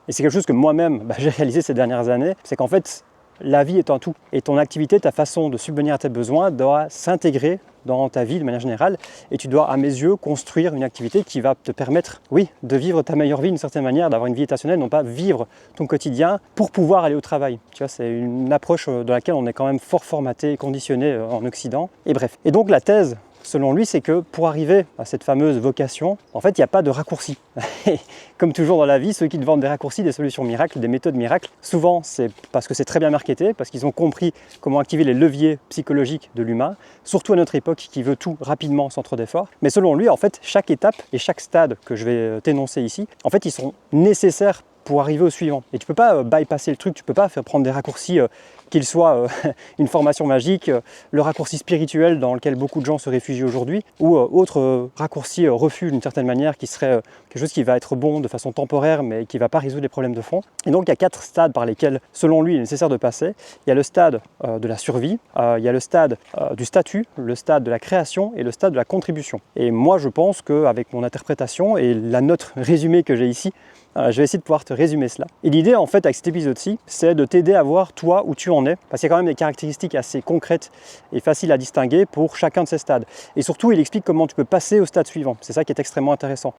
Et c'est quelque chose que moi-même, j'ai réalisé ces dernières années, c'est qu'en fait, la vie est un tout. Et ton activité, ta façon de subvenir à tes besoins doit s'intégrer dans ta vie de manière générale. Et tu dois, à mes yeux, construire une activité qui va te permettre, oui, de vivre ta meilleure vie d'une certaine manière, d'avoir une vie étationnelle, non pas vivre ton quotidien pour pouvoir aller au travail. Tu vois, c'est une approche dans laquelle on est quand même fort formaté et conditionné en Occident. Et bref. Et donc la thèse, selon lui, c'est que pour arriver à cette fameuse vocation, en fait, il n'y a pas de raccourci. Comme toujours dans la vie, ceux qui te vendent des raccourcis, des solutions miracles, des méthodes miracles, souvent c'est parce que c'est très bien marketé, parce qu'ils ont compris comment activer les leviers psychologiques de l'humain, surtout à notre époque qui veut tout rapidement sans trop d'efforts. Mais selon lui, en fait, chaque étape et chaque stade que je vais t'énoncer ici, en fait, ils sont nécessaires pour arriver au suivant. Et tu peux pas bypasser le truc, tu peux pas faire prendre des raccourcis qu'ils soient une formation magique, le raccourci spirituel dans lequel beaucoup de gens se réfugient aujourd'hui, ou autre raccourci refuge d'une certaine manière qui serait quelque chose qui va être bon de façon temporaire mais qui ne va pas résoudre les problèmes de fond. Et donc il y a 4 stades par lesquels, selon lui, il est nécessaire de passer. Il y a le stade de la survie, il y a le stade du statut, le stade de la création et le stade de la contribution. Et moi je pense qu'avec mon interprétation et la note résumée que j'ai ici, je vais essayer de pouvoir te résumer cela. Et l'idée en fait avec cet épisode-ci, c'est de t'aider à voir toi où tu en es, parce qu'il y a quand même des caractéristiques assez concrètes et faciles à distinguer pour chacun de ces stades. Et surtout, il explique comment tu peux passer au stade suivant. C'est ça qui est extrêmement intéressant.